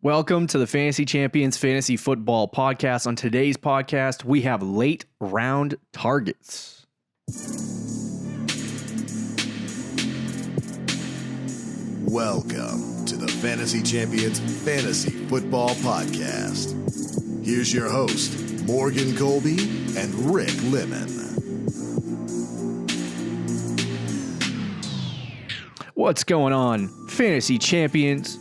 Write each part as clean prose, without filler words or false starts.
Welcome to the Fantasy Champions Fantasy Football Podcast. On today's podcast, we have late round targets. Welcome to the Fantasy Champions Fantasy Football Podcast. Here's your host, Morgan Colby and Rick Lemon. What's going on, Fantasy Champions?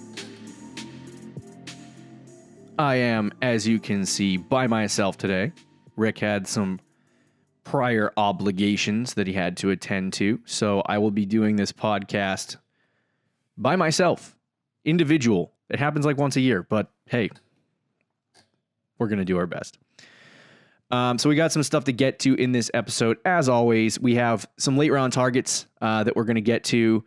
I am, as you can see, by myself today. Rick had some prior obligations that he had to attend to, so I will be doing this podcast by myself, individual. It happens like once a year, but hey, we're going to do our best. So we got some stuff to get to in this episode. As always, we have some late round targets that we're going to get to.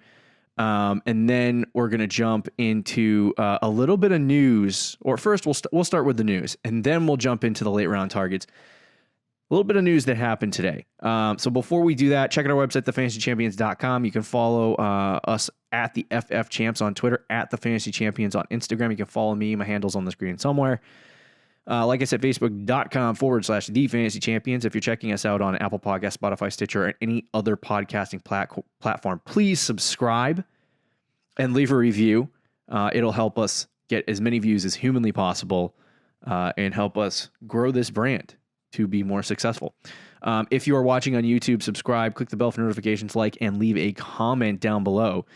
And then we're going to jump into a little bit of news. Or first, we'll start with the news, and then we'll jump into the late round targets. A little bit of news that happened today. So before we do that, check out our website, thefantasychampions.com. You can follow us at the FF Champs on Twitter, at the Fantasy Champions on Instagram. You can follow me. My handle's on the screen somewhere. Like I said, facebook.com/the Fantasy Champions. If you're checking us out on Apple Podcasts, Spotify, Stitcher, or any other podcasting platform, please subscribe and leave a review. It'll help us get as many views as humanly possible and help us grow this brand to be more successful. If you are watching on YouTube, subscribe, click the bell for notifications, like, and leave a comment down below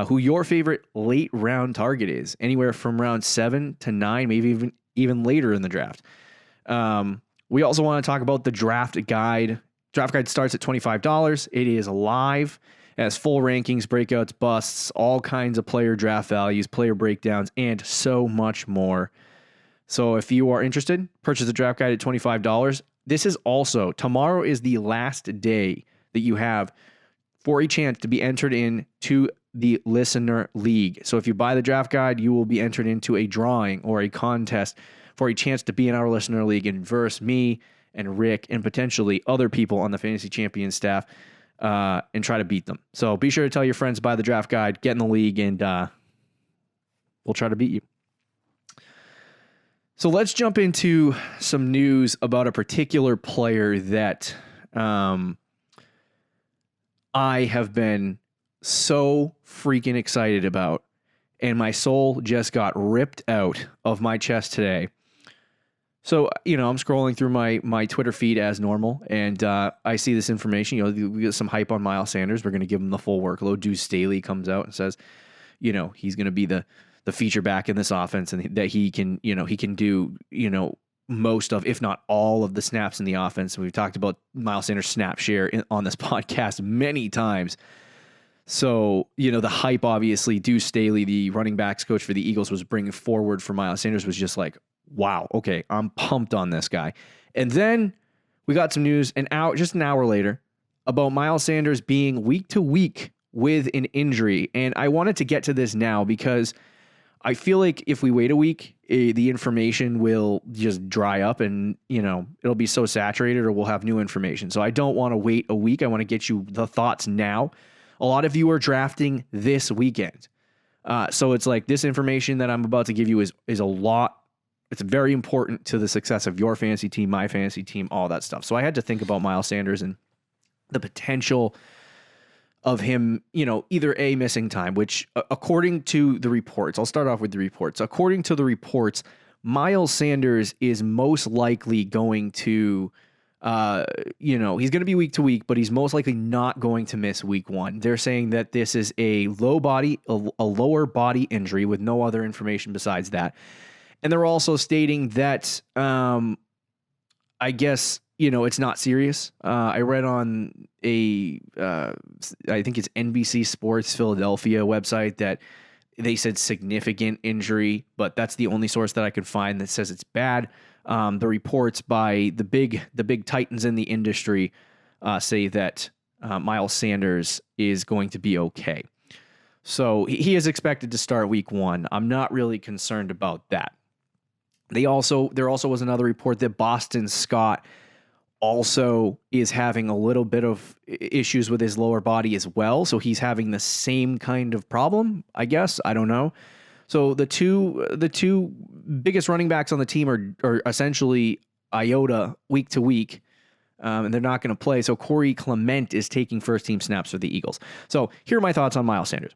who your favorite late round target is. Anywhere from round 7 to 9, maybe even later in the draft. We also want to talk about the draft guide. Draft guide starts at $25. It is live. It has full rankings, breakouts, busts, all kinds of player draft values, player breakdowns, and so much more. So if you are interested, purchase the draft guide at $25. This is also, tomorrow is the last day that you have for a chance to be entered into the Listener League. So if you buy the draft guide, you will be entered into a drawing or a contest for a chance to be in our Listener League and verse me and Rick and potentially other people on the Fantasy Champions staff and try to beat them. So be sure to tell your friends, buy the draft guide, get in the league, and we'll try to beat you. So let's jump into some news about a particular player that I have been so freaking excited about, and my soul just got ripped out of my chest today. So, I'm scrolling through my Twitter feed as normal, and I see this information. We get some hype on Miles Sanders. We're going to give him the full workload. Deuce Staley comes out and says, he's going to be the feature back in this offense, and that he can do, most of, if not all of the snaps in the offense. And we've talked about Miles Sanders' snap share on this podcast many times. So, the hype, obviously, Deuce Staley, the running backs coach for the Eagles, was bringing forward for Miles Sanders was just like, wow, okay, I'm pumped on this guy. And then we got some news just an hour later about Miles Sanders being week to week with an injury. And I wanted to get to this now because I feel like if we wait a week, the information will just dry up and, it'll be so saturated, or we'll have new information. So I don't want to wait a week. I want to get you the thoughts now. A lot of you are drafting this weekend. So it's like this information that I'm about to give you is a lot. It's very important to the success of your fantasy team, my fantasy team, all that stuff. So I had to think about Miles Sanders and the potential of him, either A, missing time, which according to the reports, I'll start off with the reports. According to the reports, Miles Sanders is most likely going to, he's going to be week to week, but he's most likely not going to miss week 1. They're saying that this is a lower body injury with no other information besides that. And they're also stating that, I guess, it's not serious. I read on I think it's NBC Sports Philadelphia website that they said significant injury, but that's the only source that I could find that says it's bad. The reports by the big titans in the industry say that Miles Sanders is going to be okay. So he is expected to start week 1. I'm not really concerned about that. There also was another report that Boston Scott also is having a little bit of issues with his lower body as well. So he's having the same kind of problem, I guess. I don't know. So the two biggest running backs on the team are essentially iota week to week, and they're not going to play. So Corey Clement is taking first team snaps for the Eagles. So here are my thoughts on Miles Sanders.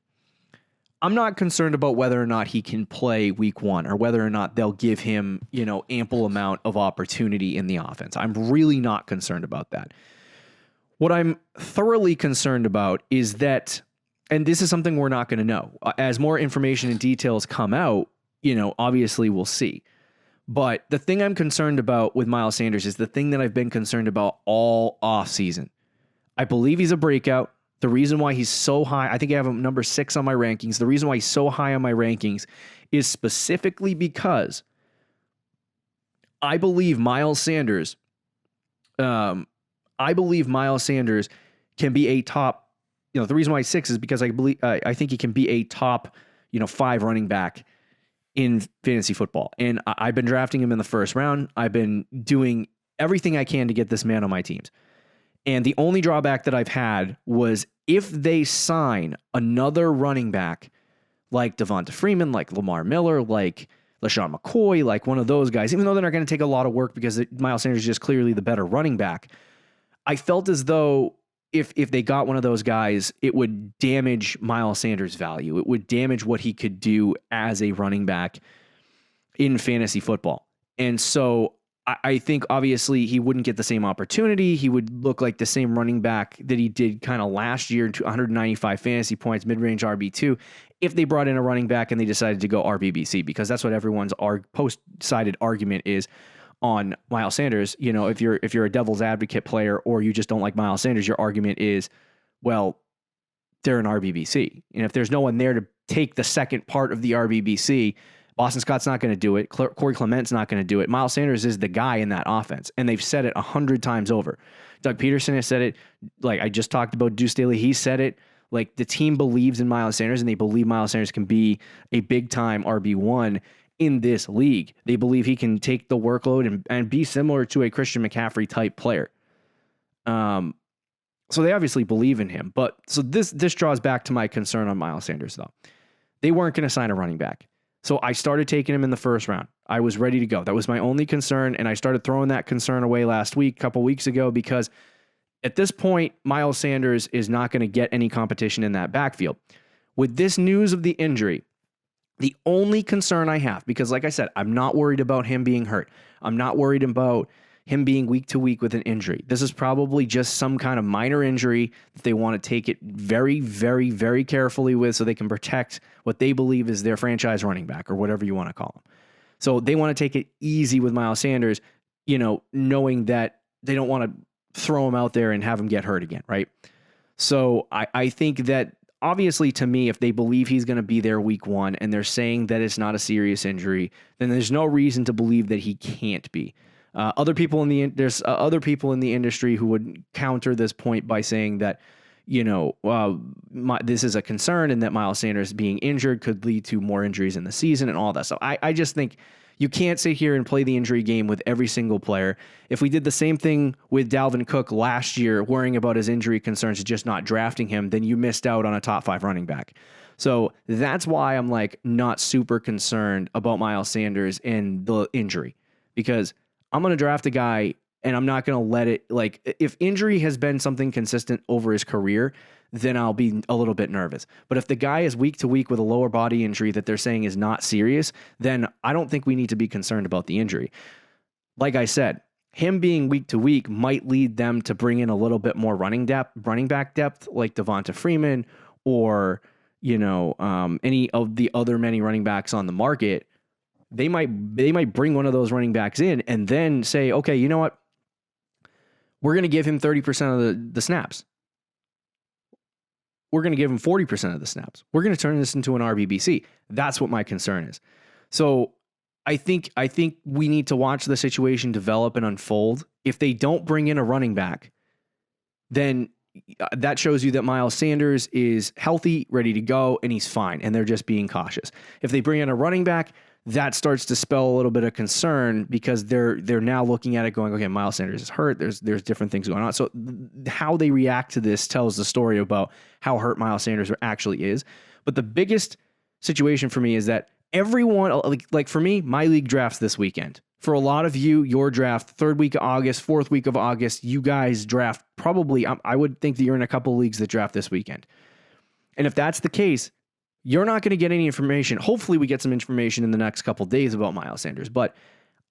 I'm not concerned about whether or not he can play week one or whether or not they'll give him, ample amount of opportunity in the offense. I'm really not concerned about that. What I'm thoroughly concerned about is that, and this is something we're not going to know. As more information and details come out, obviously we'll see. But the thing I'm concerned about with Miles Sanders is the thing that I've been concerned about all offseason. I believe he's a breakout. The reason why he's so high, I think I have him number 6 on my rankings. The reason why he's so high on my rankings is specifically because I believe Miles Sanders, can be a top, the reason why he's 6 is because I think he can be a top, 5 running back in fantasy football. And I've been drafting him in the first round. I've been doing everything I can to get this man on my teams. And the only drawback that I've had was if they sign another running back like Devonta Freeman, like Lamar Miller, like LaShawn McCoy, like one of those guys, even though they're not going to take a lot of work because Miles Sanders is just clearly the better running back, I felt as though if they got one of those guys, it would damage Miles Sanders' value. It would damage what he could do as a running back in fantasy football. And so I think obviously he wouldn't get the same opportunity. He would look like the same running back that he did kind of last year to 195 fantasy points, mid-range RB2, if they brought in a running back and they decided to go RBBC, because that's what everyone's post-sided argument is on Miles Sanders. If you're a devil's advocate player or you just don't like Miles Sanders, your argument is, well, they're an RBBC. And if there's no one there to take the second part of the RBBC, Boston Scott's not going to do it. Corey Clement's not going to do it. Miles Sanders is the guy in that offense, and they've said it 100 times over. Doug Peterson has said it. Like I just talked about Deuce Staley, he said it. Like the team believes in Miles Sanders, and they believe Miles Sanders can be a big-time RB1 in this league. They believe he can take the workload and be similar to a Christian McCaffrey type player. So they obviously believe in him. But so this draws back to my concern on Miles Sanders, though. They weren't going to sign a running back. So I started taking him in the first round. I was ready to go. That was my only concern, and I started throwing that concern away last week, a couple weeks ago, because at this point, Miles Sanders is not going to get any competition in that backfield. With this news of the injury, the only concern I have, because like I said, I'm not worried about him being hurt. I'm not worried about him being week to week with an injury. This is probably just some kind of minor injury that they want to take it very, very, very carefully with so they can protect what they believe is their franchise running back or whatever you want to call him. So they want to take it easy with Miles Sanders, knowing that they don't want to throw him out there and have him get hurt again, right? So I think that obviously to me, if they believe he's going to be there week one and they're saying that it's not a serious injury, then there's no reason to believe that he can't be. Other people in the industry who would counter this point by saying that, this is a concern and that Miles Sanders being injured could lead to more injuries in the season and all that stuff. I just think you can't sit here and play the injury game with every single player. If we did the same thing with Dalvin Cook last year, worrying about his injury concerns and just not drafting him, then you missed out on a top 5 running back. So that's why I'm not super concerned about Miles Sanders and the injury, because I'm going to draft a guy and I'm not going to let it, if injury has been something consistent over his career, then I'll be a little bit nervous. But if the guy is week to week with a lower body injury that they're saying is not serious, then I don't think we need to be concerned about the injury. Like I said, him being week to week might lead them to bring in a little bit more running back depth, like Devonta Freeman or, any of the other many running backs on the market. They might bring one of those running backs in and then say, okay, you know what? We're going to give him 30% of the snaps. We're going to give him 40% of the snaps. We're going to turn this into an RBBC. That's what my concern is. So I think we need to watch the situation develop and unfold. If they don't bring in a running back, then that shows you that Miles Sanders is healthy, ready to go, and he's fine, and they're just being cautious. If they bring in a running back, that starts to spell a little bit of concern because they're now looking at it going, okay, Miles Sanders is hurt. There's different things going on. So how they react to this tells the story about how hurt Miles Sanders actually is. But the biggest situation for me is that everyone, like for me, my league drafts this weekend. For a lot of you, your draft, third week of August, fourth week of August, you guys draft probably, I would think that you're in a couple of leagues that draft this weekend. And if that's the case, you're not going to get any information. Hopefully we get some information in the next couple of days about Miles Sanders, but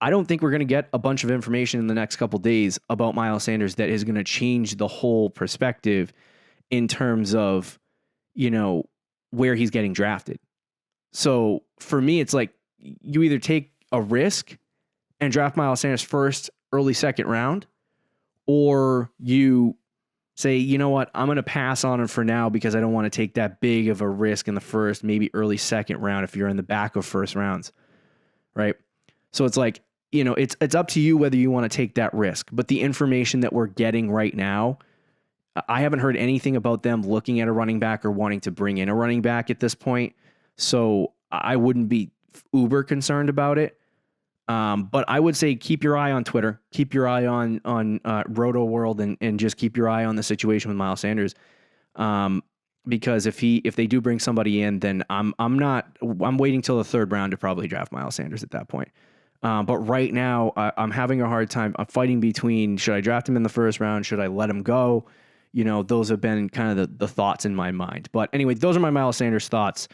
I don't think we're going to get a bunch of information in the next couple of days about Miles Sanders that is going to change the whole perspective in terms of, where he's getting drafted. So for me, it's like you either take a risk and draft Miles Sanders first, early second round, or you say, you know what, I'm going to pass on him for now because I don't want to take that big of a risk in the first, maybe early second round if you're in the back of first rounds, right? So it's like, it's up to you whether you want to take that risk. But the information that we're getting right now, I haven't heard anything about them looking at a running back or wanting to bring in a running back at this point. So I wouldn't be uber concerned about it. But I would say keep your eye on Twitter, keep your eye on Roto World, and just keep your eye on the situation with Miles Sanders. Because if they do bring somebody in, then I'm waiting till the third round to probably draft Miles Sanders at that point. But right now I'm having a hard time. I'm fighting between, should I draft him in the first round? Should I let him go? Those have been kind of the thoughts in my mind. But anyway, those are my Miles Sanders thoughts.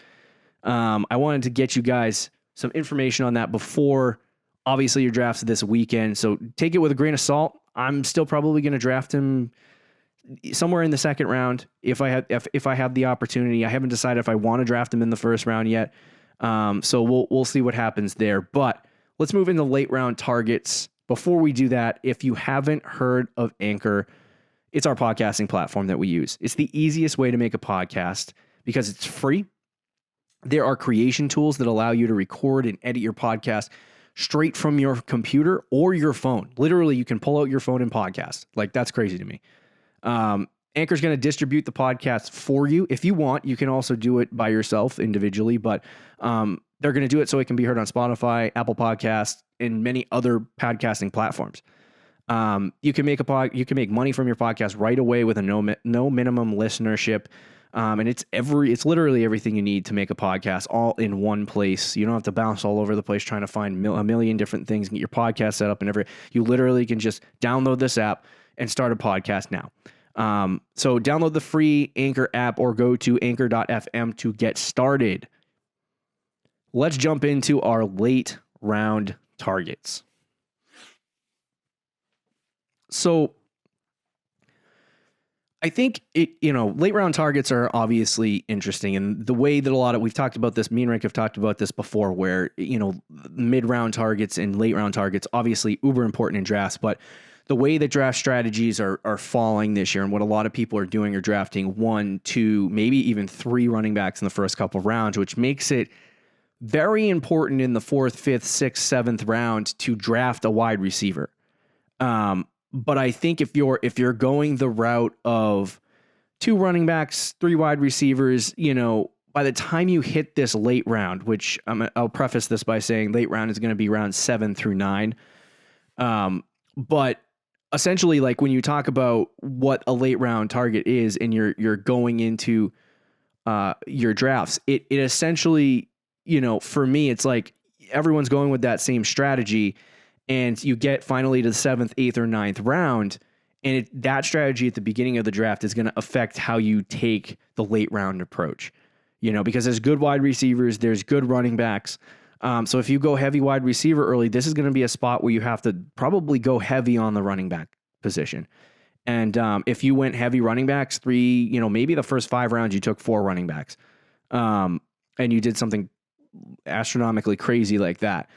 I wanted to get you guys some information on that before obviously your drafts this weekend. So take it with a grain of salt. I'm still probably going to draft him somewhere in the second round if I have the opportunity. I haven't decided if I want to draft him in the first round yet. So we'll see what happens there. But let's move into late round targets. Before we do that, if you haven't heard of Anchor, it's our podcasting platform that we use. It's the easiest way to make a podcast because it's free. There are creation tools that allow you to record and edit your podcast straight from your computer or your phone. Literally, you can pull out your phone and podcast. Like, that's crazy to me. Anchor's going to distribute the podcast for you. If you want, you can also do it by yourself individually, but they're going to do it so it can be heard on Spotify, Apple Podcasts, and many other podcasting platforms. You can make money from your podcast right away with a no minimum listenership. And it's literally everything you need to make a podcast all in one place. You don't have to bounce all over the place trying to find a million different things and get your podcast set up and you literally can just download this app and start a podcast now. So download the free Anchor app or go to anchor.fm to get started. Let's jump into our late round targets. So I think late round targets are obviously interesting, and the way that we've talked about this, me and Rick have talked about this before, where, mid round targets and late round targets, obviously uber important in drafts, but the way that draft strategies are falling this year and what a lot of people are doing are drafting 1, 2, maybe even 3 running backs in the first couple of rounds, which makes it very important in the 4th, 5th, 6th, 7th round to draft a wide receiver. But I think if you're going the route of 2 running backs, 3 wide receivers, by the time you hit this late round, which I'll preface this by saying late round is going to be round 7 through 9. But essentially, like when you talk about what a late round target is and you're going into your drafts, it essentially, for me, it's like everyone's going with that same strategy. And you get finally to the 7th, 8th, or 9th round, and that strategy at the beginning of the draft is going to affect how you take the late round approach. Because there's good wide receivers, there's good running backs. So if you go heavy wide receiver early, this is going to be a spot where you have to probably go heavy on the running back position. And if you went heavy running backs, 3, maybe the first 5 rounds you took 4 running backs, and you did something astronomically crazy like that.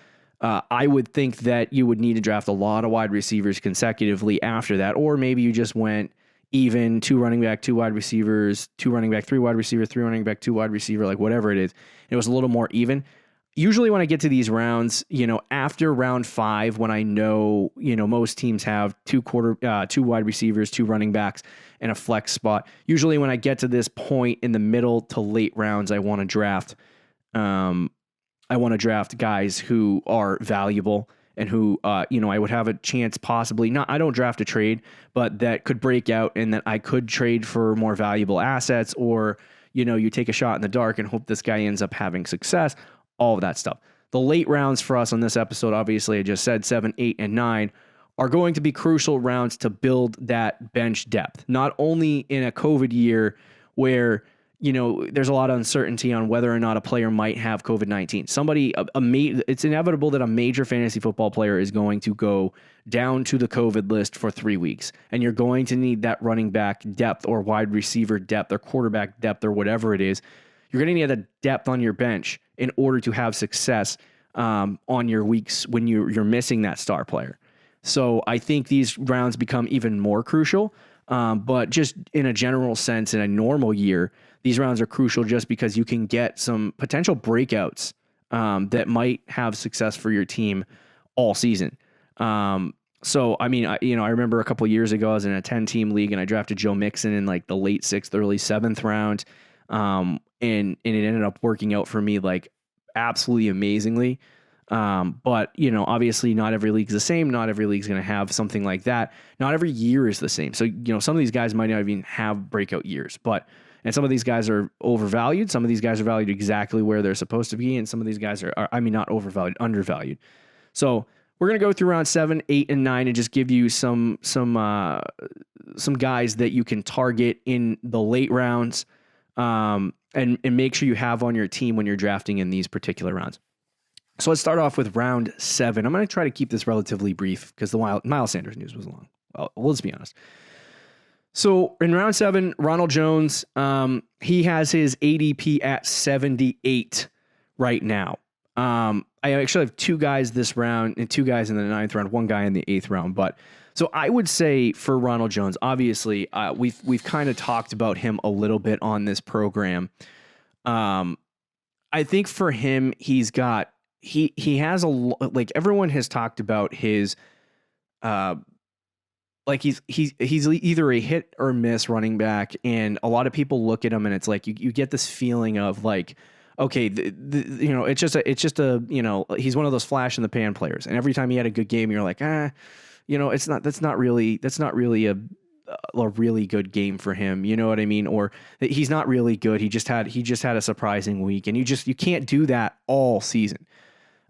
I would think that you would need to draft a lot of wide receivers consecutively after that, or maybe you just went even 2 running back, 2 wide receivers, 2 running back, 3 wide receiver, 3 running back, 2 wide receiver, like whatever it is. It was a little more even. Usually when I get to these rounds, after round 5, when I know, most teams have 2 wide receivers, 2 running backs, and a flex spot. Usually when I get to this point in the middle to late rounds, I want to draft. I want to draft guys who are valuable and who, I would have a chance possibly, I don't draft a trade, but that could break out and that I could trade for more valuable assets, or, you take a shot in the dark and hope this guy ends up having success. all of that stuff. The late rounds for us on this episode, obviously, I just said 7, 8, and 9, are going to be crucial rounds to build that bench depth. Not only in a COVID year where, there's a lot of uncertainty on whether or not a player might have COVID-19. It's inevitable that a major fantasy football player is going to go down to the COVID list for 3 weeks. And you're going to need that running back depth or wide receiver depth or quarterback depth or whatever it is. You're going to need that depth on your bench in order to have success on your weeks when you're missing that star player. So I think these rounds become even more crucial. But just in a general sense, in a normal year, these rounds are crucial just because you can get some potential breakouts that might have success for your team all season. So, I mean, I remember a couple of years ago, I was in a 10-team league and I drafted Joe Mixon in like the late 6th, early 7th round. And it ended up working out for me like absolutely amazingly. But obviously not every league's the same. Not every league's going to have something like that. Not every year is the same. So, some of these guys might not even have breakout years, and some of these guys are overvalued. Some of these guys are valued exactly where they're supposed to be. And some of these guys are not overvalued, undervalued. So we're going to go through round 7, 8, and 9 and just give you some guys that you can target in the late rounds, and make sure you have on your team when you're drafting in these particular rounds. So let's start off with round 7. I'm going to try to keep this relatively brief because the Miles Sanders news was long. Well, let's be honest. So in round 7, Ronald Jones, he has his ADP at 78 right now. I actually have 2 guys this round and 2 guys in the 9th round, 1 guy in the 8th round. But so I would say for Ronald Jones, obviously we've kind of talked about him a little bit on this program. I think for him, he has like everyone has talked about his, like he's either a hit or miss running back. And a lot of people look at him and it's like, you get this feeling of like, okay, it's just he's one of those flash in the pan players. And every time he had a good game, you're like, that's not really a really good game for him. You know what I mean? Or he's not really good. He just had a surprising week, and you can't do that all season.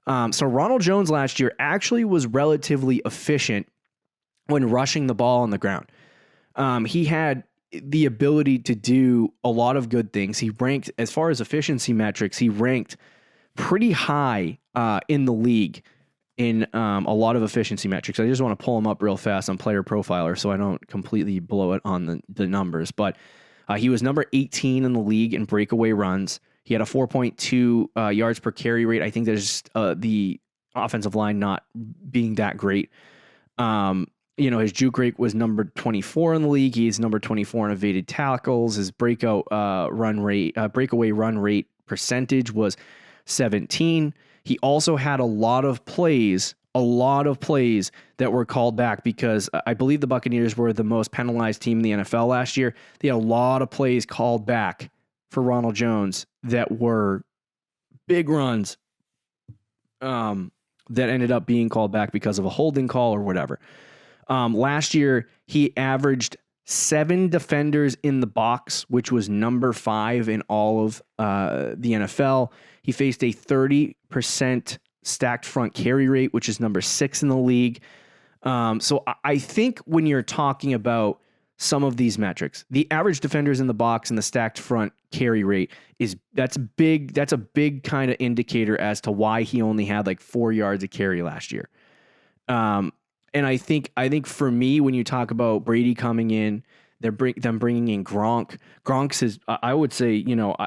So Ronald Jones last year actually was relatively efficient when rushing the ball on the ground. He had the ability to do a lot of good things. He ranked, as far as efficiency metrics, he ranked pretty high in the league in a lot of efficiency metrics. I just want to pull him up real fast on Player Profiler so I don't completely blow it on the numbers. But he was number 18 in the league in breakaway runs. He had a 4.2 yards per carry rate. I think there's the offensive line not being that great. His juke rate was number 24 in the league. He's number 24 in evaded tackles. His breakaway run rate percentage was 17. He also had a lot of plays that were called back because I believe the Buccaneers were the most penalized team in the NFL last year. They had a lot of plays called back for Ronald Jones that were big runs that ended up being called back because of a holding call or whatever. Last year, he averaged 7 defenders in the box, which was number 5 in all of the NFL. He faced a 30% stacked front carry rate, which is number 6 in the league. So I think when you're talking about some of these metrics, the average defenders in the box and the stacked front carry rate that's big. That's a big kind of indicator as to why he only had like 4 yards a carry last year. And I think for me, when you talk about Brady coming in, them bringing in Gronk. Gronk's is, I would say,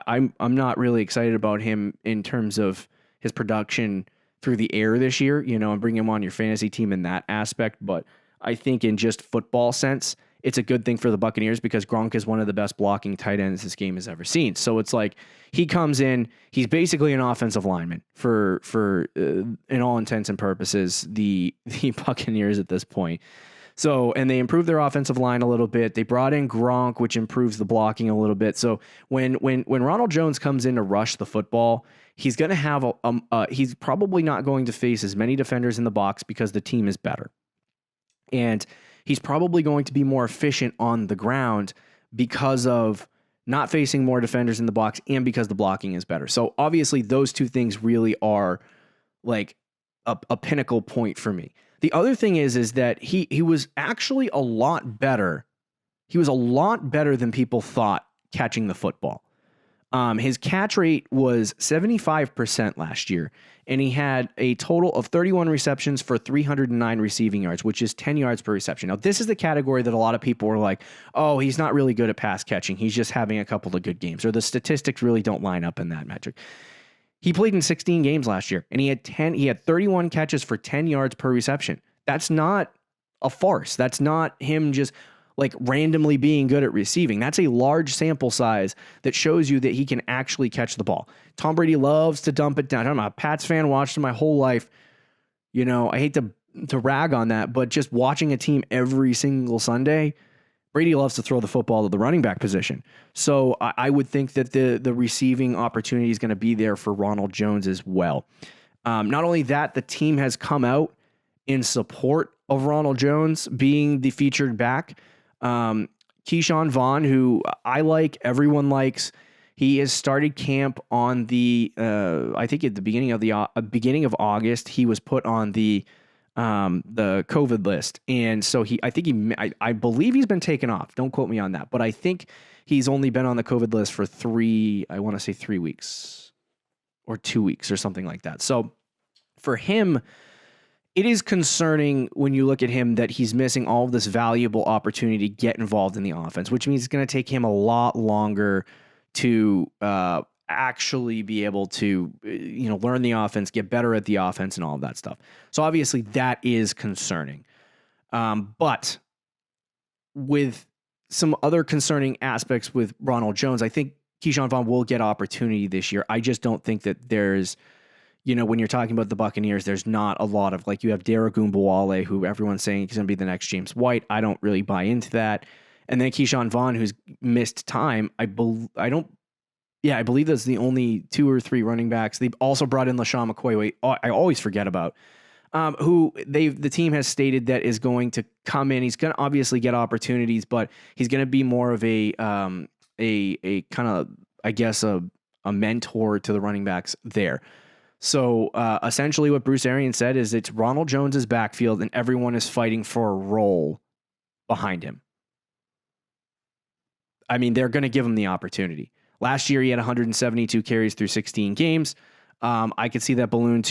I'm not really excited about him in terms of his production through the air this year, and bring him on your fantasy team in that aspect. But I think in just football sense, it's a good thing for the Buccaneers because Gronk is one of the best blocking tight ends this game has ever seen. So it's like he comes in, he's basically an offensive lineman for in all intents and purposes, the Buccaneers at this point. So, and they improved their offensive line a little bit. They brought in Gronk, which improves the blocking a little bit. So when Ronald Jones comes in to rush the football, he's going to have he's probably not going to face as many defenders in the box because the team is better. And he's probably going to be more efficient on the ground because of not facing more defenders in the box, and because the blocking is better. So obviously those two things really are like a pinnacle point for me. The other thing is that he was actually a lot better. He was a lot better than people thought catching the football. His catch rate was 75% last year, and he had a total of 31 receptions for 309 receiving yards, which is 10 yards per reception. Now, this is the category that a lot of people were like, oh, he's not really good at pass catching. He's just having a couple of good games, or the statistics really don't line up in that metric. He played in 16 games last year, and he had 31 catches for 10 yards per reception. That's not a farce. That's not him just like randomly being good at receiving. That's a large sample size that shows you that he can actually catch the ball. Tom Brady loves to dump it down. I'm a Pats fan, watched him my whole life. You know, I hate to rag on that, but just watching a team every single Sunday, Brady loves to throw the football to the running back position. So I would think that the receiving opportunity is going to be there for Ronald Jones as well. Not only that, the team has come out in support of Ronald Jones being the featured back. Keyshawn Vaughn, who I like, everyone likes, he has started camp on the, I think at the beginning of August, he was put on the COVID list. And so I believe he's been taken off. Don't quote me on that, but I think he's only been on the COVID list for 3 weeks or 2 weeks or something like that. So for him, it is concerning when you look at him that he's missing all of this valuable opportunity to get involved in the offense, which means it's going to take him a lot longer to actually be able to, learn the offense, get better at the offense and all of that stuff. So obviously that is concerning. But with some other concerning aspects with Ronald Jones, I think Keyshawn Vaughn will get opportunity this year. I just don't think that there's, when you're talking about the Buccaneers, there's not a lot of, like, you have Derek Ogunbowale, who everyone's saying he's going to be the next James White. I don't really buy into that. And then Keyshawn Vaughn, who's missed time. I believe that's the only 2 or 3 running backs. They've also brought in LaShawn McCoy, I always forget about, who the team has stated that is going to come in. He's going to obviously get opportunities, but he's going to be more of a kind of, I guess, a mentor to the running backs there. So essentially what Bruce Arians said is it's Ronald Jones's backfield and everyone is fighting for a role behind him. I mean, they're going to give him the opportunity. Last year, he had 172 carries through 16 games. I could see that balloon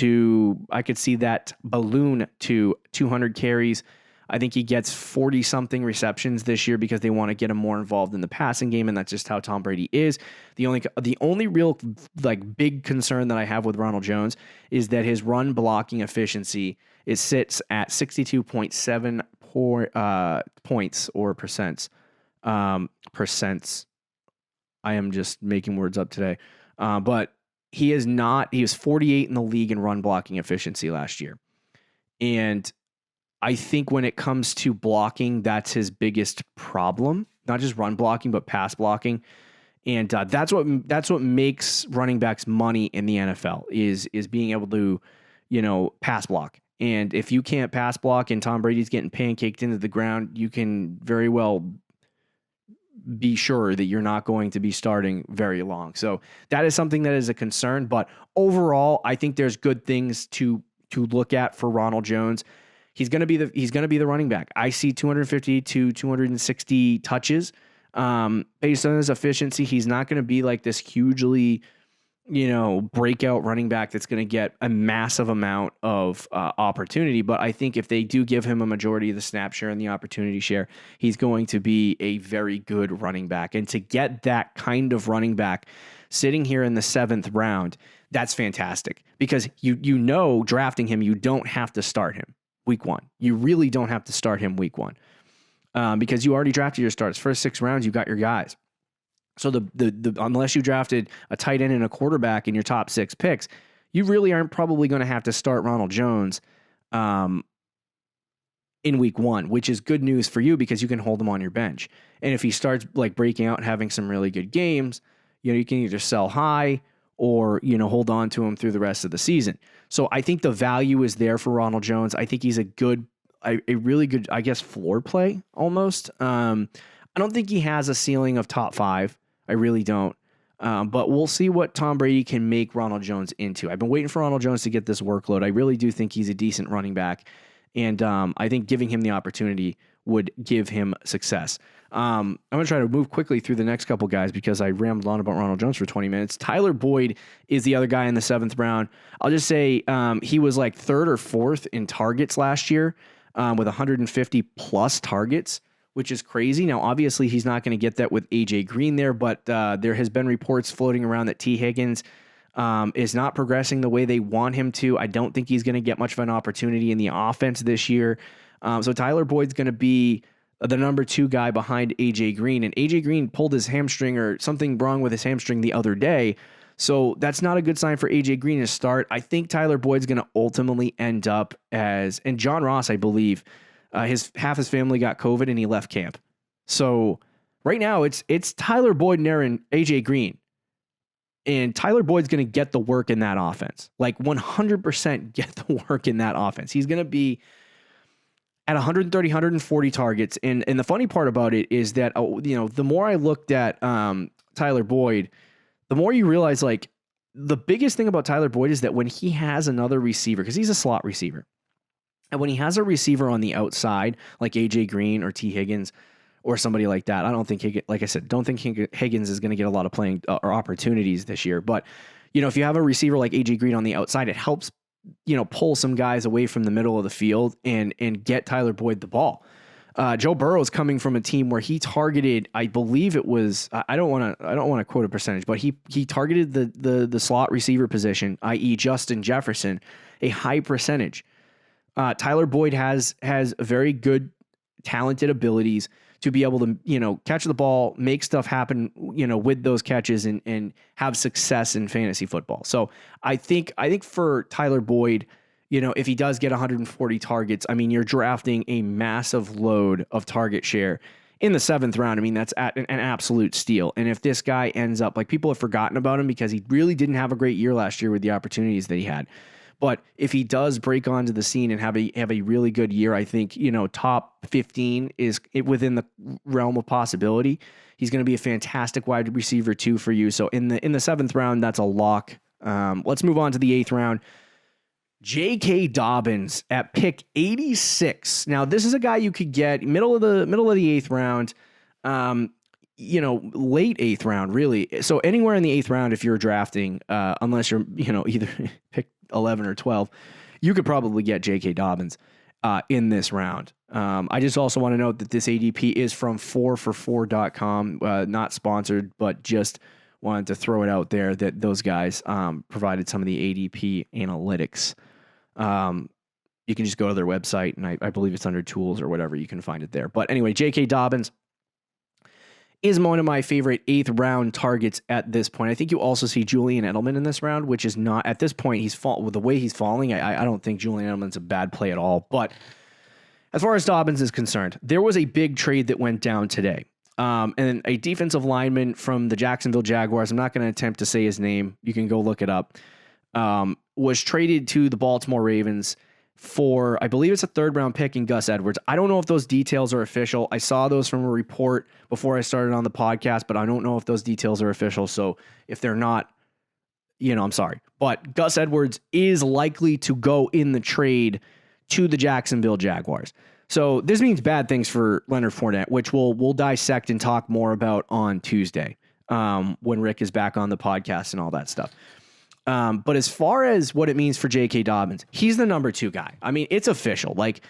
to 200 carries. I think he gets 40-something receptions this year because they want to get him more involved in the passing game, and that's just how Tom Brady is. The only real big concern that I have with Ronald Jones is that his run blocking efficiency sits at 62.7 points or percents. I am just making words up today, but he is not. He was 48 in the league in run blocking efficiency last year, and I think when it comes to blocking, that's his biggest problem. Not just run blocking, but pass blocking, and that's what makes running backs money in the NFL is being able to, pass block. And if you can't pass block and Tom Brady's getting pancaked into the ground, you can very well be sure that you're not going to be starting very long. So that is something that is a concern. But overall, I think there's good things to look at for Ronald Jones. He's going to be the running back. I see 250 to 260 touches. Based on his efficiency, he's not going to be like this hugely, breakout running back that's going to get a massive amount of opportunity. But I think if they do give him a majority of the snap share and the opportunity share, he's going to be a very good running back. And to get that kind of running back sitting here in the 7th round, that's fantastic because drafting him, you don't have to start him week 1. You really don't have to start him week 1 because you already drafted your starts. First 6 rounds, you got your guys. So the unless you drafted a tight end and a quarterback in your top 6 picks, you really aren't probably going to have to start Ronald Jones in week 1, which is good news for you because you can hold him on your bench. And if he starts breaking out and having some really good games, you can either sell high or hold on to him through the rest of the season. So I think the value is there for Ronald Jones. I think he's a really good, I guess, floor play almost. I don't think he has a ceiling of top 5. I really don't. But we'll see what Tom Brady can make Ronald Jones into. I've been waiting for Ronald Jones to get this workload. I really do think he's a decent running back. And I think giving him the opportunity would give him success. I'm going to try to move quickly through the next couple guys because I rambled on about Ronald Jones for 20 minutes. Tyler Boyd is the other guy in the 7th round. I'll just say he was like 3rd or 4th in targets last year with 150 plus targets, which is crazy. Now, obviously, he's not going to get that with A.J. Green there, but there has been reports floating around that T. Higgins is not progressing the way they want him to. I don't think he's going to get much of an opportunity in the offense this year. So Tyler Boyd's going to be the number 2 guy behind A.J. Green. And A.J. Green pulled his hamstring or something wrong with his hamstring the other day. So that's not a good sign for A.J. Green to start. I think Tyler Boyd's going to ultimately end up as, and John Ross, I believe, half his family got COVID and he left camp. So right now it's Tyler Boyd and Aaron A.J. Green. And Tyler Boyd's going to get the work in that offense. Like 100% get the work in that offense. He's going to be at 130, 140 targets. And the funny part about it is that, the more I looked at Tyler Boyd, the more you realize, like, the biggest thing about Tyler Boyd is that when he has another receiver, because he's a slot receiver, and when he has a receiver on the outside, like A.J. Green or T. Higgins or somebody like that, I don't think, like I said, don't think Higgins is going to get a lot of playing or opportunities this year. But, if you have a receiver like A.J. Green on the outside, it helps, pull some guys away from the middle of the field and get Tyler Boyd the ball. Joe Burrow's coming from a team where he targeted, I believe it was, I don't want to quote a percentage, but he targeted the slot receiver position, i.e. Justin Jefferson, a high percentage. Tyler Boyd has very good, talented abilities to be able to, catch the ball, make stuff happen, with those catches and have success in fantasy football. So I think for Tyler Boyd, if he does get 140 targets, I mean, you're drafting a massive load of target share in the 7th round. I mean, that's an absolute steal. And if this guy ends up, like, people have forgotten about him because he really didn't have a great year last year with the opportunities that he had. But if he does break onto the scene and have a really good year, I think, top 15 is within the realm of possibility. He's going to be a fantastic wide receiver too for you. So in the 7th round, that's a lock. Let's move on to the 8th round. J.K. Dobbins at pick 86. Now, this is a guy you could get middle of the 8th round. Late 8th round, really. So anywhere in the 8th round, if you're drafting, unless you're, either pick 11 or 12, you could probably get J.K. Dobbins in this round. I just also want to note that this ADP is from 4for4.com, not sponsored, but just wanted to throw it out there that those guys provided some of the ADP analytics. You can just go to their website, and I believe it's under tools or whatever. You can find it there. But anyway, J.K. Dobbins is one of my favorite 8th round targets at this point. I think you also see Julian Edelman in this round, which is not, at this point, with the way he's falling, I don't think Julian Edelman's a bad play at all. But as far as Dobbins is concerned, there was a big trade that went down today. And a defensive lineman from the Jacksonville Jaguars, I'm not going to attempt to say his name, you can go look it up, was traded to the Baltimore Ravens for, I believe it's a 3rd round pick in Gus Edwards. I don't know if those details are official. I saw those from a report before I started on the podcast, but I don't know if those details are official. So if they're not, I'm sorry. But Gus Edwards is likely to go in the trade to the Jacksonville Jaguars. So this means bad things for Leonard Fournette, which we'll dissect and talk more about on Tuesday when Rick is back on the podcast and all that stuff. But as far as what it means for J.K. Dobbins, he's the number 2 guy. I mean, it's official. Like,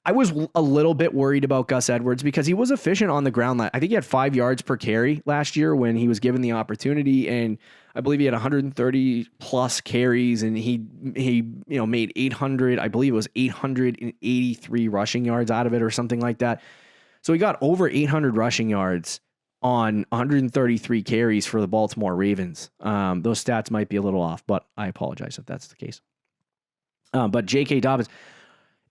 I was a little bit worried about Gus Edwards because he was efficient on the ground. I think he had 5 yards per carry last year when he was given the opportunity, and I believe he had 130 plus carries, and he made 800. I believe it was 883 rushing yards out of it or something like that. So he got over 800 rushing yards on 133 carries for the Baltimore Ravens. Those stats might be a little off, but I apologize if that's the case. But J.K. Dobbins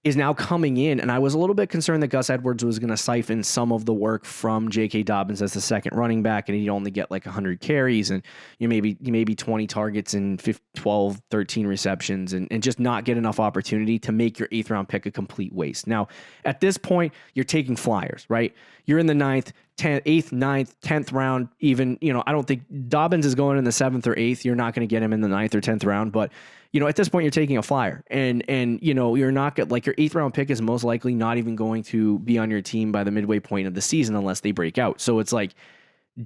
is now coming in, and I was a little bit concerned that Gus Edwards was going to siphon some of the work from J.K. Dobbins as the second running back, and he'd only get like 100 carries and maybe 20 targets and 12, 13 receptions and just not get enough opportunity to make your 8th round pick a complete waste. Now, at this point, you're taking flyers, right? You're in the 9th. 8th, 9th, 10th round, even, I don't think Dobbins is going in the 7th or 8th. You're not going to get him in the 9th or 10th round, but at this point you're taking a flyer, and you're not get like your 8th round pick is most likely not even going to be on your team by the midway point of the season unless they break out. So it's like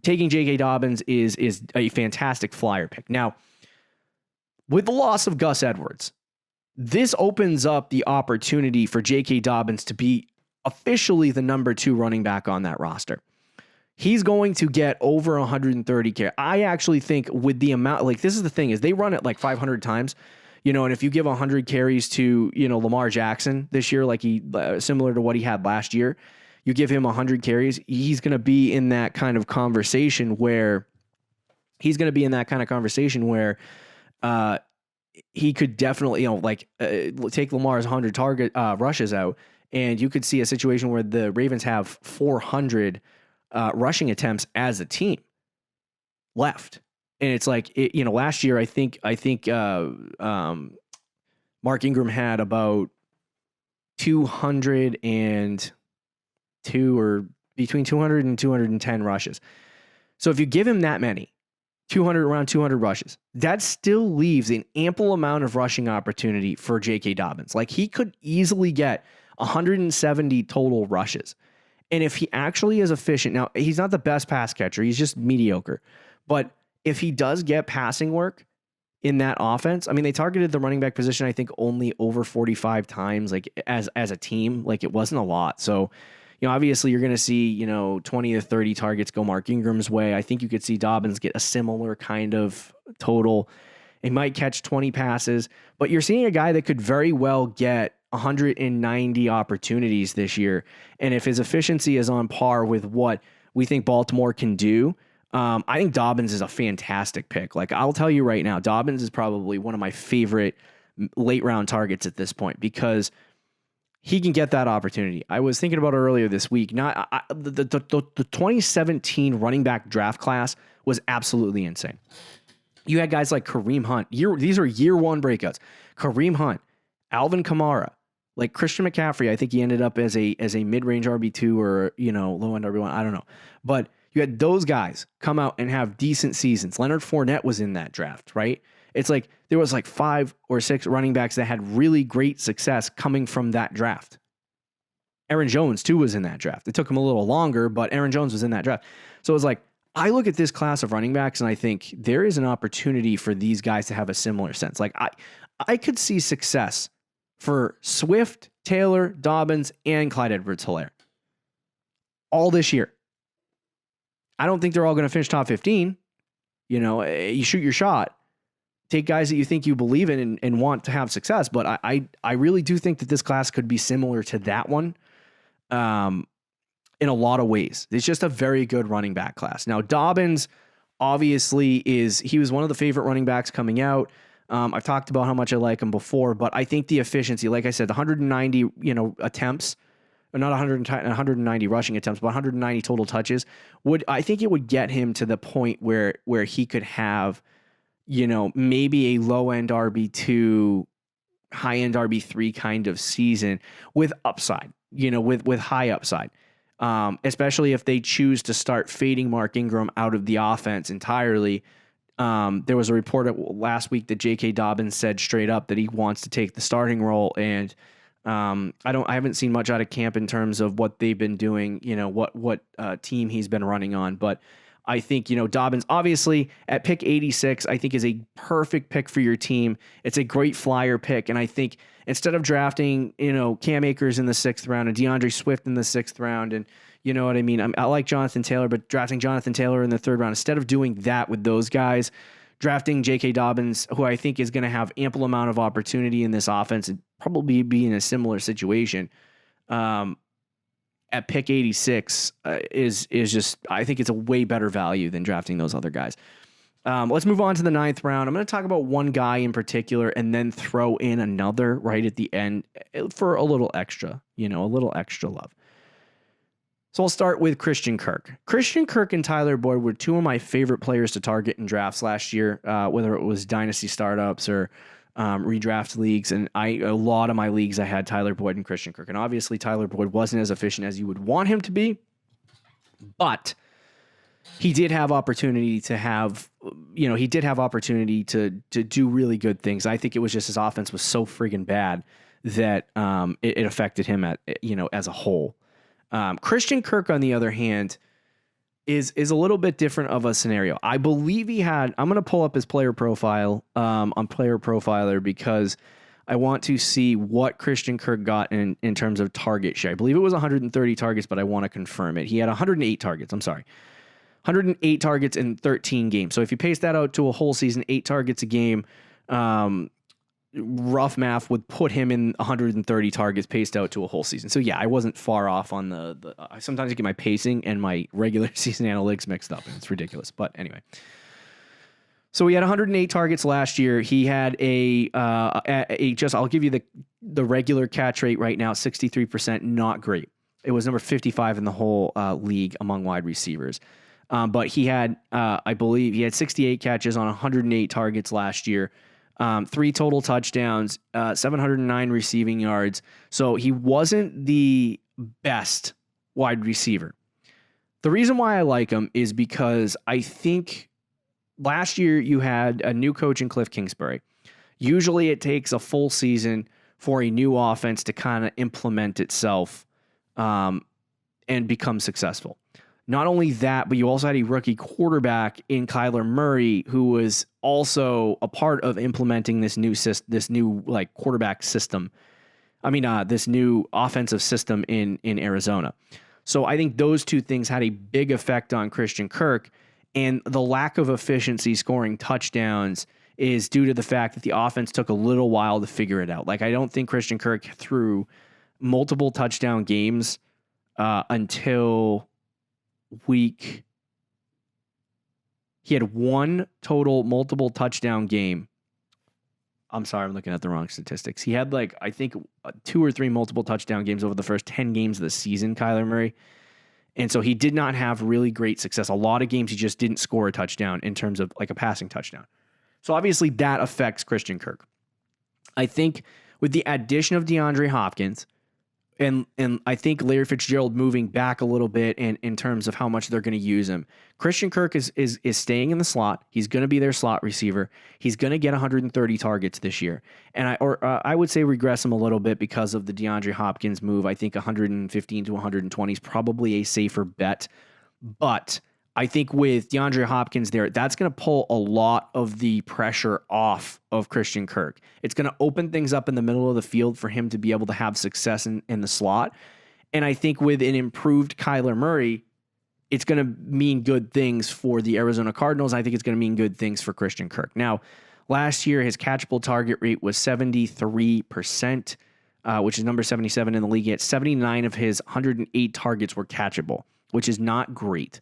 taking J.K. Dobbins is a fantastic flyer pick. Now, with the loss of Gus Edwards, this opens up the opportunity for J.K. Dobbins to be officially the number 2 running back on that roster. He's going to get over 130 carries. I actually think with the amount, like, this is the thing, is they run it like 500 times, and if you give 100 carries to, Lamar Jackson this year, like similar to what he had last year, you give him 100 carries, he's going to be in that kind of conversation where he could definitely, take Lamar's 100 target rushes out, and you could see a situation where the Ravens have 400 rushing attempts as a team left. And it's like, last year, I think Mark Ingram had about 202 or between 200 and 210 rushes. So if you give him that many, around 200 rushes, that still leaves an ample amount of rushing opportunity for J.K. Dobbins. Like, he could easily get 170 total rushes. And if he actually is efficient, now he's not the best pass catcher, he's just mediocre. But if he does get passing work in that offense, I mean, they targeted the running back position, I think, only over 45 times, like as a team. Like, it wasn't a lot. So, obviously you're going to see, 20 to 30 targets go Mark Ingram's way. I think you could see Dobbins get a similar kind of total. He might catch 20 passes, but you're seeing a guy that could very well get 190 opportunities this year. And if his efficiency is on par with what we think Baltimore can do, I think Dobbins is a fantastic pick. Like, I'll tell you right now, Dobbins is probably one of my favorite late round targets at this point because he can get that opportunity. I was thinking about it earlier this week. The 2017 running back draft class was absolutely insane. You had guys like Kareem Hunt. These are year one breakouts. Kareem Hunt, Alvin Kamara, like Christian McCaffrey. I think he ended up as a mid-range RB2 or, low end RB1. I don't know. But you had those guys come out and have decent seasons. Leonard Fournette was in that draft, right? It's like there was like 5 or 6 running backs that had really great success coming from that draft. Aaron Jones, too, was in that draft. It took him a little longer, but Aaron Jones was in that draft. So it was like, I look at this class of running backs and I think there is an opportunity for these guys to have a similar sense. Like, I could see success for Swift, Taylor, Dobbins, and Clyde Edwards-Helaire all this year. I don't think they're all going to finish top 15. You shoot your shot. Take guys that you think you believe in and want to have success. But I really do think that this class could be similar to that one in a lot of ways. It's just a very good running back class. Now, Dobbins obviously he was one of the favorite running backs coming out. I've talked about how much I like him before, but I think the efficiency, like I said, the 190, attempts, or not 190 rushing attempts, but 190 total touches I think it would get him to the point where he could have, maybe a low end RB2, high end RB3 kind of season with upside, with high upside. Especially if they choose to start fading Mark Ingram out of the offense entirely. There was a report last week that J.K. Dobbins said straight up that he wants to take the starting role, and I haven't seen much out of camp in terms of what they've been doing, what team he's been running on, but I think, Dobbins obviously at pick 86, I think is a perfect pick for your team. It's a great flyer pick, and I think instead of drafting, Cam Akers in the 6th round and DeAndre Swift in the 6th round, and you know what I mean? I like Jonathan Taylor, but drafting Jonathan Taylor in the 3rd round, instead of doing that with those guys, drafting J.K. Dobbins, who I think is going to have ample amount of opportunity in this offense and probably be in a similar situation, at pick 86 is just, I think it's a way better value than drafting those other guys. Let's move on to the 9th round. I'm going to talk about one guy in particular and then throw in another right at the end for a little extra love. So I'll start with Christian Kirk. Christian Kirk and Tyler Boyd were 2 of my favorite players to target in drafts last year, whether it was dynasty startups or redraft leagues. And a lot of my leagues, I had Tyler Boyd and Christian Kirk. And obviously Tyler Boyd wasn't as efficient as you would want him to be, But he did have opportunity to have, to do really good things. I think it was just his offense was so friggin' bad that it affected him as a whole. Christian Kirk, on the other hand, is a little bit different of a scenario. I believe I'm going to pull up his player profile on Player Profiler because I want to see what Christian Kirk got in terms of target share. I believe it was 130 targets, but I want to confirm it. He had 108 targets. 108 targets in 13 games. So if you pace that out to a whole season, 8 targets a game, rough math would put him in 130 targets paced out to a whole season. So yeah, I wasn't far off on the sometimes I get my pacing and my regular season analytics mixed up, and it's ridiculous. But anyway, so he had 108 targets last year. He had I'll give you the regular catch rate right now, 63%, not great. It was number 55 in the whole league among wide receivers. But he had, I believe, he had 68 catches on 108 targets last year. 3 total touchdowns, 709 receiving yards. So he wasn't the best wide receiver. The reason why I like him is because I think last year you had a new coach in Cliff Kingsbury. Usually it takes a full season for a new offense to kind of implement itself and become successful. Not only that, but you also had a rookie quarterback in Kyler Murray, who was also a part of implementing this new like quarterback system. This new offensive system in Arizona. So I think those two things had a big effect on Christian Kirk, and the lack of efficiency scoring touchdowns is due to the fact that the offense took a little while to figure it out. Like, I don't think Christian Kirk threw multiple touchdown games until week. He had 1 total multiple touchdown game. I'm sorry, I'm looking at the wrong statistics. He had 2 or 3 multiple touchdown games over the first 10 games of the season, Kyler Murray. And so he did not have really great success. A lot of games he just didn't score a touchdown in terms of like a passing touchdown. So obviously that affects Christian Kirk. I think with the addition of DeAndre Hopkins, and I think Larry Fitzgerald moving back a little bit in terms of how much they're going to use him. Christian Kirk is staying in the slot. He's going to be their slot receiver. He's going to get 130 targets this year. And I would say regress him a little bit because of the DeAndre Hopkins move. I think 115 to 120 is probably a safer bet. But I think with DeAndre Hopkins there, that's going to pull a lot of the pressure off of Christian Kirk. It's going to open things up in the middle of the field for him to be able to have success in the slot. And I think with an improved Kyler Murray, it's going to mean good things for the Arizona Cardinals. I think it's going to mean good things for Christian Kirk. Now, last year, his catchable target rate was 73%, which is number 77 in the league. Yet 79 of his 108 targets were catchable, which is not great.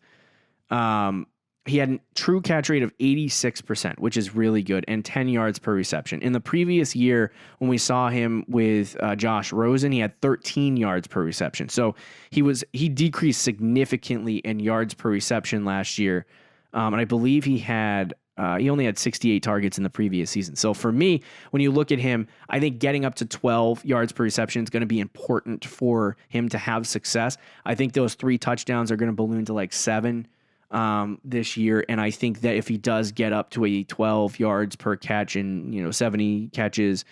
He had a true catch rate of 86%, which is really good, and 10 yards per reception. In the previous year, when we saw him with Josh Rosen, he had 13 yards per reception. So he decreased significantly in yards per reception last year, and I believe he only had 68 targets in the previous season. So for me, when you look at him, I think getting up to 12 yards per reception is going to be important for him to have success. I think those 3 touchdowns are going to balloon to like 7 this year. And I think that if he does get up to a 12 yards per catch and, 70 catches,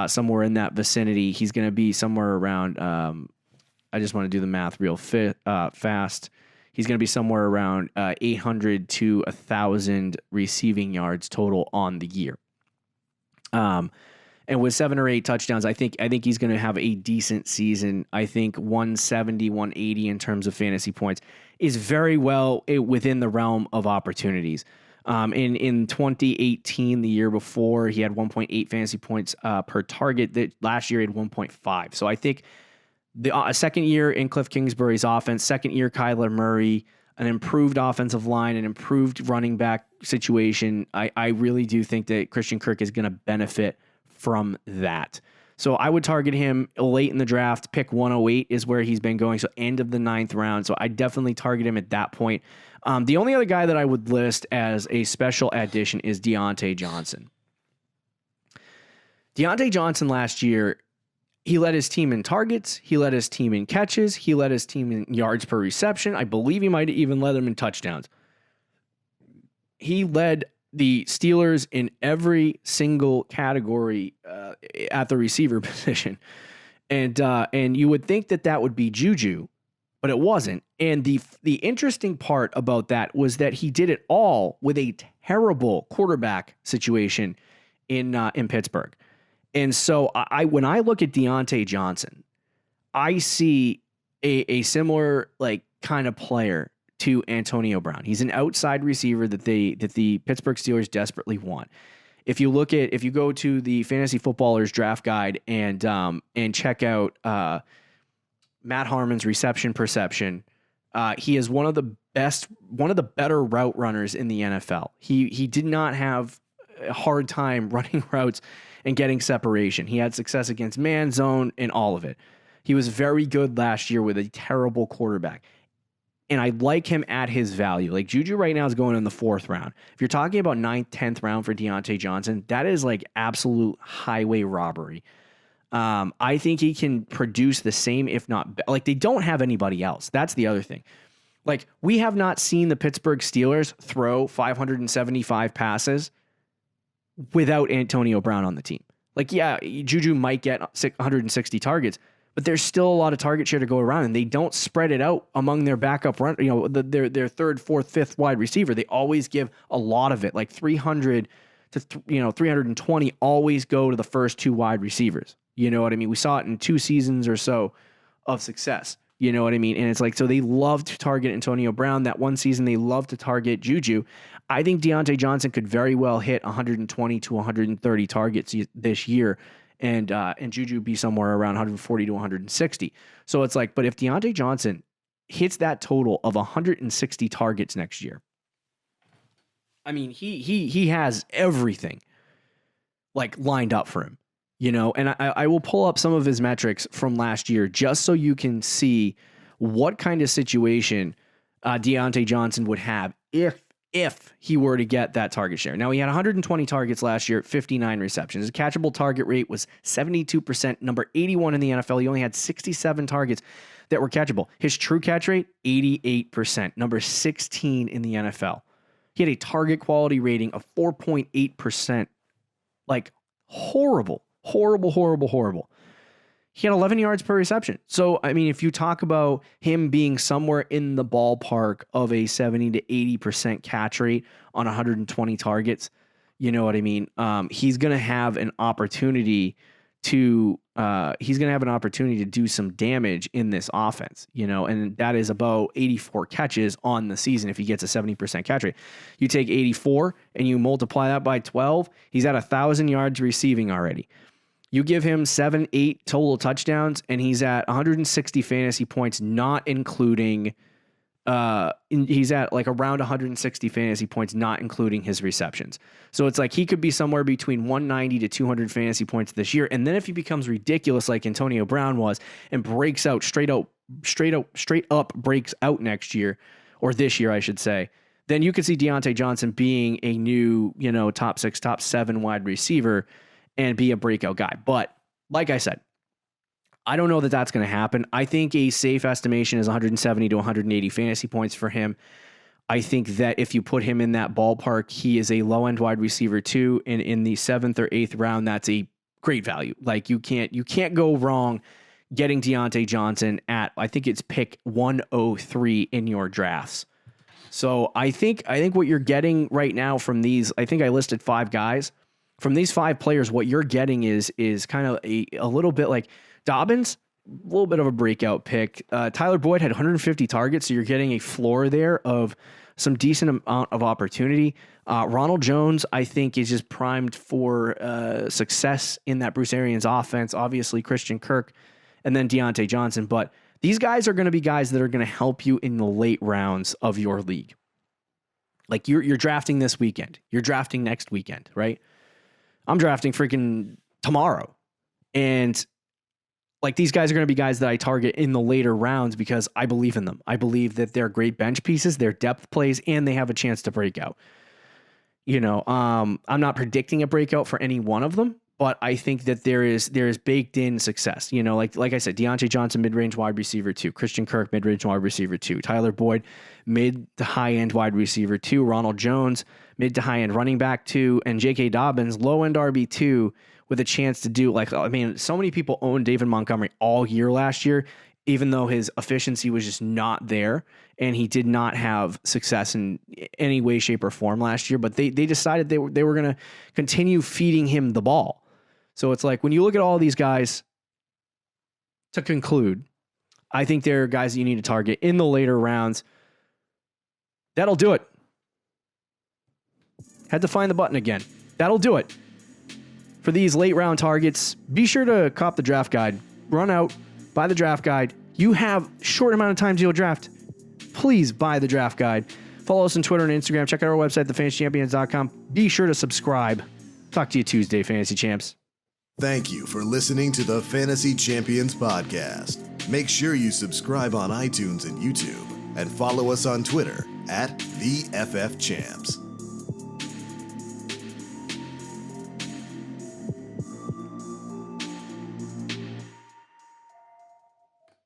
somewhere in that vicinity, he's going to be somewhere around, I just want to do the math real fast. He's going to be somewhere around 800 to 1,000 receiving yards total on the year. And with 7 or 8 touchdowns, I think he's going to have a decent season. I think 170, 180 in terms of fantasy points is very well within the realm of opportunities. In 2018, the year before, he had 1.8 fantasy points per target. That last year he had 1.5. So I think the second year in Cliff Kingsbury's offense, second year Kyler Murray, an improved offensive line, an improved running back situation. I really do think that Christian Kirk is going to benefit from that. So I would target him late in the draft. Pick 108 is where he's been going. So end of the 9th round. So I definitely target him at that point. The only other guy that I would list as a special addition is Deontay Johnson. Deontay Johnson last year, He led his team in targets. He led his team in catches. He led his team in yards per reception. I believe he might have even led them in touchdowns. He led the Steelers in every single category at the receiver position. And you would think that would be Juju, but it wasn't. And the interesting part about that was that he did it all with a terrible quarterback situation in Pittsburgh. And so when I look at Deontay Johnson, I see a similar like kind of player to Antonio Brown. He's an outside receiver that the Pittsburgh Steelers desperately want. If you go to the Fantasy Footballers Draft Guide and check out Matt Harmon's reception perception, he is one of the better route runners in the NFL. He did not have a hard time running routes and getting separation. He had success against man, zone, and all of it. He was very good last year with a terrible quarterback. And I like him at his value. Like Juju right now is going in the 4th round. If you're talking about 9th, 10th round for Deontay Johnson, that is like absolute highway robbery. I think he can produce the same, if not like they don't have anybody else. That's the other thing. Like we have not seen the Pittsburgh Steelers throw 575 passes without Antonio Brown on the team. Like, yeah, Juju might get 160 targets, but there's still a lot of target share to go around, and they don't spread it out among their backup run, their 3rd, 4th, 5th wide receiver. They always give a lot of it, like 300 to 320 always go to the first 2 wide receivers. You know what I mean? We saw it in 2 seasons or so of success. You know what I mean? And it's like, so they love to target Antonio Brown. That one season, they love to target Juju. I think Deontay Johnson could very well hit 120 to 130 targets this year, and Juju be somewhere around 140 to 160. So it's like, but if Deontay Johnson hits that total of 160 targets next year, I mean, he has everything like lined up for him. And I will pull up some of his metrics from last year just so you can see what kind of situation Deontay Johnson would have if he were to get that target share. Now, he had 120 targets last year, 59 receptions. His catchable target rate was 72%, number 81 in the NFL. He only had 67 targets that were catchable. His true catch rate, 88%, number 16 in the NFL. He had a target quality rating of 4.8%. Like, horrible. He had 11 yards per reception. So, I mean, if you talk about him being somewhere in the ballpark of a 70 to 80% catch rate on 120 targets, you know what I mean? He's going to have an opportunity to do some damage in this offense, and that is about 84 catches on the season if he gets a 70% catch rate. You take 84 and you multiply that by 12, he's at 1,000 yards receiving already. You give him 7-8 total touchdowns, and he's at 160 fantasy points, not including he's at like around 160 fantasy points, not including his receptions. So it's like he could be somewhere between 190 to 200 fantasy points this year. And then if he becomes ridiculous like Antonio Brown was and breaks out straight up breaks out next year, or this year, I should say, then you could see Deontay Johnson being a new, top 6, top 7 wide receiver and be a breakout guy. But like I said, I don't know that that's going to happen. I think a safe estimation is 170 to 180 fantasy points for him. I think that if you put him in that ballpark, he is a low-end wide receiver too. And in the 7th or 8th round, that's a great value. Like you can't go wrong getting Deontay Johnson at, I think it's pick 103 in your drafts. So I think what you're getting right now from these, I think I listed 5 guys. From these 5 players, what you're getting is kind of a little bit like Dobbins, a little bit of a breakout pick. Tyler Boyd had 150 targets, so you're getting a floor there of some decent amount of opportunity. Ronald Jones, I think, is just primed for success in that Bruce Arians offense. Obviously, Christian Kirk, and then Deontay Johnson. But these guys are going to be guys that are going to help you in the late rounds of your league. Like you're drafting this weekend. You're drafting next weekend, right? I'm drafting freaking tomorrow. And like these guys are going to be guys that I target in the later rounds because I believe in them. I believe that they're great bench pieces, they're depth plays, and they have a chance to break out. I'm not predicting a breakout for any one of them, but I think that there is baked in success. You know, like I said, Deontay Johnson, mid-range wide receiver 2, Christian Kirk, mid-range wide receiver 2, Tyler Boyd, mid to high-end wide receiver 2, Ronald Jones, mid to high-end running back 2, and J.K. Dobbins, low-end RB2 with a chance to do, like, I mean, so many people owned David Montgomery all year last year, even though his efficiency was just not there and he did not have success in any way, shape, or form last year. But they decided they were going to continue feeding him the ball. So it's like when you look at all these guys, to conclude, I think there are guys that you need to target in the later rounds. That'll do it. Had to find the button again. That'll do it. For these late round targets, be sure to cop the draft guide. Run out, buy the draft guide. You have a short amount of time to draft. Please buy the draft guide. Follow us on Twitter and Instagram. Check out our website, thefantasychampions.com. Be sure to subscribe. Talk to you Tuesday, Fantasy Champs. Thank you for listening to the Fantasy Champions Podcast. Make sure you subscribe on iTunes and YouTube and follow us on Twitter @TheFFChamps.